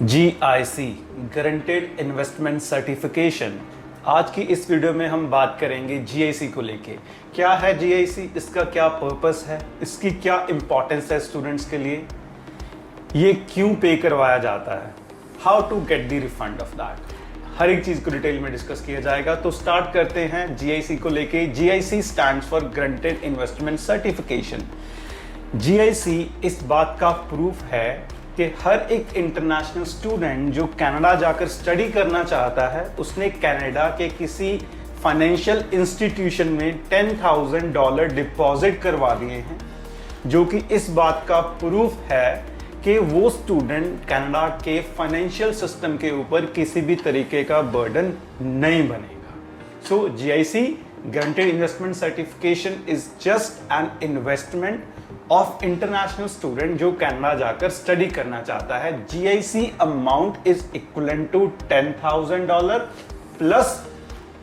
GIC guaranteed investment certification. आज की इस वीडियो में हम बात करेंगे GIC को लेके। क्या है GIC, इसका क्या पर्पस है, इसकी क्या इंपॉर्टेंस है स्टूडेंट्स के लिए, ये क्यों पे करवाया जाता है, how to get the refund of that, हर एक चीज को डिटेल में डिस्कस किया जाएगा। तो स्टार्ट करते हैं GIC को लेके। GIC stands for guaranteed investment certification. GIC इस बात का प्रूफ है कि हर एक इंटरनेशनल स्टूडेंट जो कनाडा जाकर स्टडी करना चाहता है, उसने कनाडा के किसी फाइनेंशियल इंस्टीट्यूशन में $10,000 डिपॉजिट करवा दिए हैं, जो कि इस बात का प्रूफ है कि वो स्टूडेंट कनाडा के फाइनेंशियल सिस्टम के ऊपर किसी भी तरीके का बर्डन नहीं बनेगा। So GIC guaranteed investment certification is just an investment of international student जो कनाडा जाकर स्टडी करना चाहता है। GIC amount is equivalent to $10,000 plus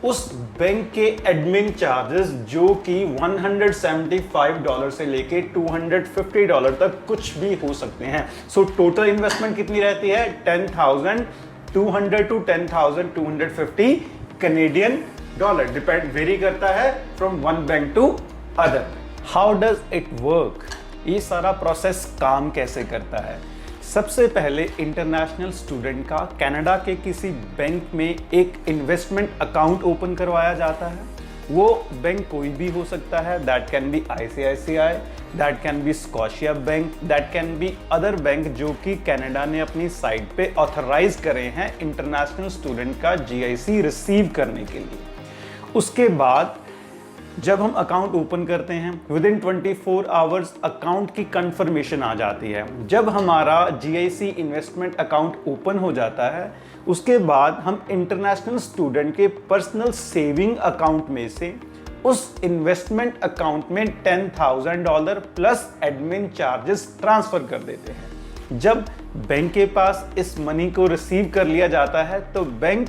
उस बैंक के एडमिन चार्जेस जो कि $175 से लेके $250 तक कुछ भी हो सकते हैं। सो टोटल इन्वेस्टमेंट कितनी रहती है? 10,200 to 10,250 Canadian dollar. Depend very करता है from one bank to other. How does it work? ये सारा प्रोसेस काम कैसे करता है? सबसे पहले इंटरनेशनल स्टूडेंट का कनाडा के किसी बैंक में एक इन्वेस्टमेंट अकाउंट ओपन करवाया जाता है। वो बैंक कोई भी हो सकता है, that can be ICICI, that can be Scotia bank, that can be other bank जो कि कनाडा ने अपनी साइट पे ऑथराइज करे हैं इंटरनेशनल स्टूडेंट का GIC रिसीव करने के लिए। उसके बाद जब हम अकाउंट ओपन करते हैं, विद इन 24 आवर्स अकाउंट की कंफर्मेशन आ जाती है। जब हमारा GIC इन्वेस्टमेंट अकाउंट ओपन हो जाता है, उसके बाद हम इंटरनेशनल स्टूडेंट के पर्सनल सेविंग अकाउंट में से उस इन्वेस्टमेंट अकाउंट में $10,000 प्लस एडमिन चार्जेस ट्रांसफर कर देते हैं। जब बैंक के पास इस मनी को रिसीव कर लिया जाता है, तो बैंक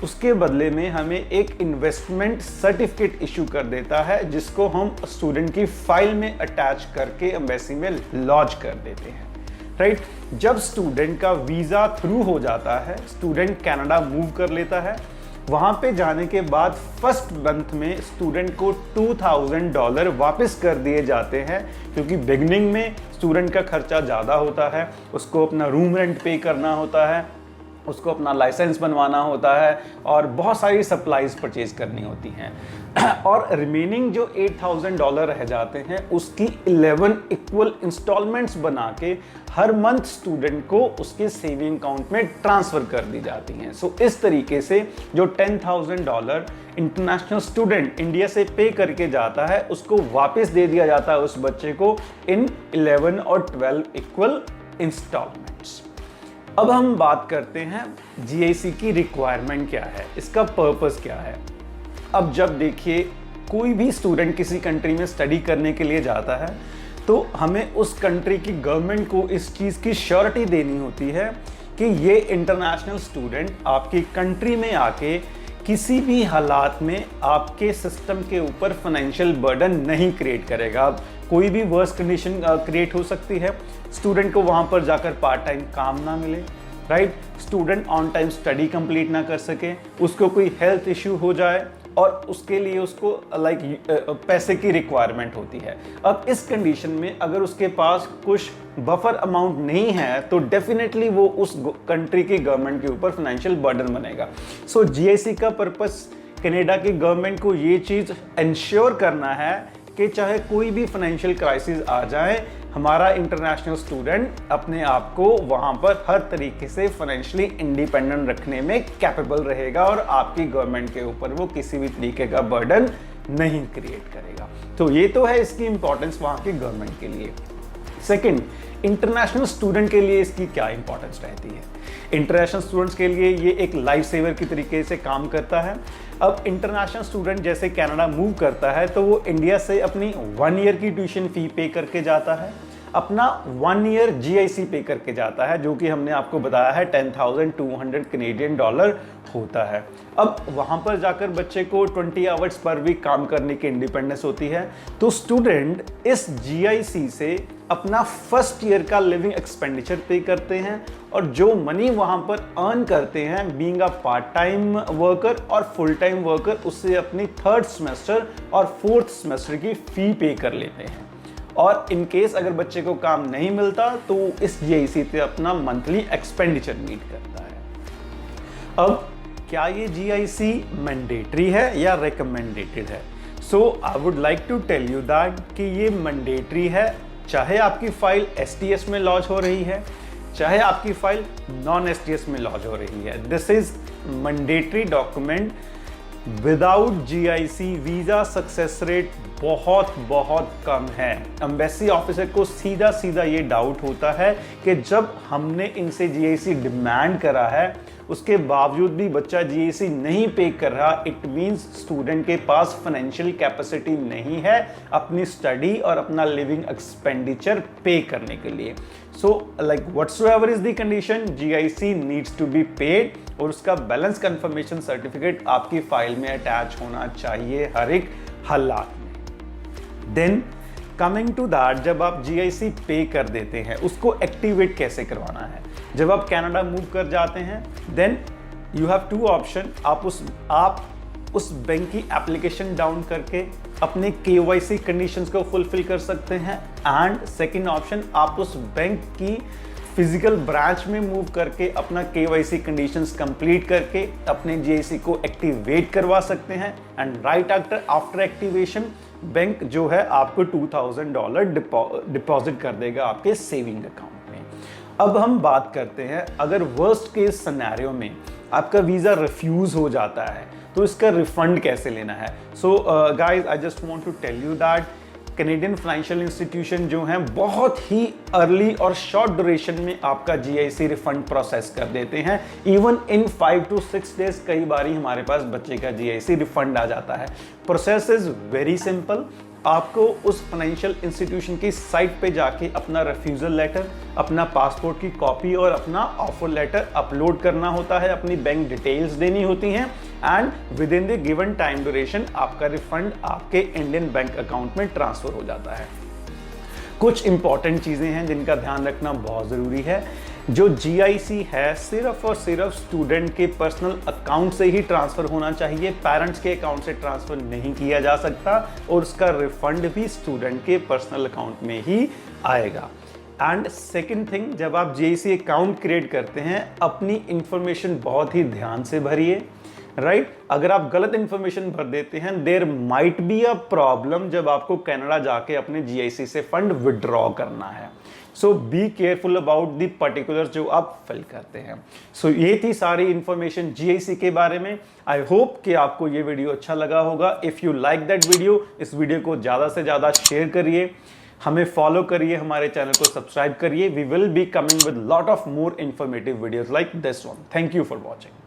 उसके बदले में हमें एक इन्वेस्टमेंट सर्टिफिकेट इशू कर देता है, जिसको हम स्टूडेंट की फाइल में अटैच करके एम्बेसी में लॉन्च कर देते हैं। राइट? जब स्टूडेंट का वीज़ा थ्रू हो जाता है, स्टूडेंट कनाडा मूव कर लेता है। वहाँ पे जाने के बाद फर्स्ट मंथ में स्टूडेंट को $2,000 वापस कर दिए जाते हैं, क्योंकि बिगनिंग में स्टूडेंट का खर्चा ज़्यादा होता है, उसको अपना रूम रेंट पे करना होता है, उसको अपना लाइसेंस बनवाना होता है और बहुत सारी सप्लाईज परचेज करनी होती हैं। और रिमेनिंग जो $8,000 रह जाते हैं, उसकी 11 इक्वल इंस्टॉलमेंट्स बना के हर मंथ स्टूडेंट को उसके सेविंग अकाउंट में ट्रांसफ़र कर दी जाती हैं। सो इस तरीके से जो $10,000 इंटरनेशनल स्टूडेंट इंडिया से पे करके जाता है, उसको वापस दे दिया जाता है उस बच्चे को इन 11 और 12 इक्वल इंस्टॉलमेंट्स। अब हम बात करते हैं GIC की रिक्वायरमेंट क्या है, इसका पर्पस क्या है। अब जब देखिए कोई भी स्टूडेंट किसी कंट्री में स्टडी करने के लिए जाता है, तो हमें उस कंट्री की गवर्नमेंट को इस चीज़ की श्योरिटी देनी होती है कि ये इंटरनेशनल स्टूडेंट आपकी कंट्री में आके किसी भी हालात में आपके सिस्टम के ऊपर फाइनेंशियल बर्डन नहीं क्रिएट करेगा। कोई भी वर्स कंडीशन क्रिएट हो सकती है, स्टूडेंट को वहाँ पर जाकर पार्ट टाइम काम ना मिले, right? Student on time study complete ना कर सके, उसको कोई हेल्थ इश्यू हो जाए और उसके लिए उसको पैसे की रिक्वायरमेंट होती है। अब इस कंडीशन में अगर उसके पास कुछ बफर अमाउंट नहीं है, तो डेफिनेटली वो उस कंट्री की गवर्नमेंट के ऊपर फाइनेंशियल बर्डन बनेगा। सो GIC का पर्पस कनाडा की गवर्नमेंट को ये चीज़ इंश्योर करना है कि चाहे कोई भी फाइनेंशियल क्राइसिस आ जाए, हमारा इंटरनेशनल स्टूडेंट अपने आप को वहाँ पर हर तरीके से फाइनेंशियली इंडिपेंडेंट रखने में कैपेबल रहेगा और आपकी गवर्नमेंट के ऊपर वो किसी भी तरीके का बर्डन नहीं क्रिएट करेगा। तो ये तो है इसकी इंपॉर्टेंस वहाँ की गवर्नमेंट के लिए। सेकंड, इंटरनेशनल स्टूडेंट के लिए इसकी क्या इंपॉर्टेंस रहती है? इंटरनेशनल स्टूडेंट्स के लिए ये एक लाइफ सेवर की तरीके से काम करता है। अब इंटरनेशनल स्टूडेंट जैसे कनाडा मूव करता है, तो वो इंडिया से अपनी 1 ईयर की ट्यूशन फ़ी पे करके जाता है। अपना 1 ईयर GIC पे करके जाता है, जो कि हमने आपको बताया है 10,200 कैनेडियन डॉलर होता है। अब वहाँ पर जाकर बच्चे को 20 आवर्स पर वीक काम करने की इंडिपेंडेंस होती है। तो स्टूडेंट इस GIC से अपना फर्स्ट ईयर का लिविंग एक्सपेंडिचर पे करते हैं और जो मनी वहाँ पर अर्न करते हैं being a part time worker और फुल टाइम वर्कर, उससे अपनी 3rd सेमेस्टर और 4th सेमेस्टर की फ़ी पे कर लेते हैं। और इन केस अगर बच्चे को काम नहीं मिलता तो इस GIC पे अपना मंथली एक्सपेंडिचर मीट करता है। अब क्या ये GIC मैंडेटरी है या रिकमेंडेटेड है? So I would like to tell you that कि ये मैंडेटरी है, चाहे आपकी फाइल STS में लॉन्च हो रही है, चाहे आपकी फाइल नॉन STS में लॉन्च हो रही है। This is mandatory document. Without GIC visa success rate बहुत कम है। एम्बेसी ऑफिसर को सीधा ये डाउट होता है कि जब हमने इनसे GIC डिमांड करा है उसके बावजूद भी बच्चा GIC नहीं पे कर रहा, इट मींस स्टूडेंट के पास फाइनेंशियल कैपेसिटी नहीं है अपनी स्टडी और अपना लिविंग एक्सपेंडिचर पे करने के लिए। So like whatsoever is the condition, GIC needs to be paid और उसका बैलेंस कंफर्मेशन सर्टिफिकेट आपकी फाइल में अटैच होना चाहिए हर एक हालात में। देन कमिंग टू दैट, जब आप GIC पे कर देते हैं उसको एक्टिवेट कैसे करवाना है? जब आप कनाडा मूव कर जाते हैं देन यू हैव 2 ऑप्शन। आप उस बैंक की एप्लीकेशन डाउन करके अपने KYC कंडीशंस को फुलफिल कर सकते हैं, एंड सेकंड ऑप्शन आप उस बैंक की फिजिकल ब्रांच में मूव करके अपना KYC कंडीशंस कंप्लीट करके अपने GIC को एक्टिवेट करवा सकते हैं। And right after activation bank जो है आपको $2,000 डिपॉजिट कर देगा आपके सेविंग अकाउंट में। अब हम बात करते हैं अगर वर्स्ट केस सिनेरियो में आपका वीज़ा रिफ्यूज़ हो जाता है तो इसका रिफंड कैसे लेना है। So guys I just want to tell you that Canadian financial institution जो हैं बहुत ही अर्ली और शॉर्ट ड्यूरेशन में आपका GIC रिफंड प्रोसेस कर देते हैं। इवन इन 5 to 6 डेज कई बार ही हमारे पास बच्चे का GIC रिफंड आ जाता है। Process is very simple. आपको उस फाइनेंशियल इंस्टीट्यूशन की साइट पे जाके अपना रिफ्यूजल लेटर, अपना पासपोर्ट की कॉपी और अपना ऑफर लेटर अपलोड करना होता है, अपनी बैंक डिटेल्स देनी होती हैं, and with in the given time duration आपका रिफंड आपके इंडियन बैंक अकाउंट में ट्रांसफर हो जाता है। कुछ इंपॉर्टेंट चीज़ें हैं जिनका ध्यान रखना बहुत ज़रूरी है। जो GIC है सिर्फ और सिर्फ स्टूडेंट के पर्सनल अकाउंट से ही ट्रांसफ़र होना चाहिए, पेरेंट्स के अकाउंट से ट्रांसफ़र नहीं किया जा सकता और उसका रिफंड भी स्टूडेंट के पर्सनल अकाउंट में ही आएगा। एंड सेकेंड थिंग, जब आप GIC अकाउंट क्रिएट करते हैं अपनी इंफॉर्मेशन बहुत ही ध्यान से भरिए, राइट? अगर आप गलत इंफॉर्मेशन भर देते हैं there might be a problem जब आपको कनाडा जाके अपने GIC से फंड विड्रॉ करना है। So be careful about the particular जो आप फिल करते हैं। सो ये थी सारी इंफॉर्मेशन GIC के बारे में। आई होप कि आपको ये वीडियो अच्छा लगा होगा। If you like that video, इस वीडियो को ज़्यादा से ज़्यादा शेयर करिए, हमें फॉलो करिए, हमारे चैनल को सब्सक्राइब करिए। We will be coming with lot of more informative videos like this one. Thank you for watching.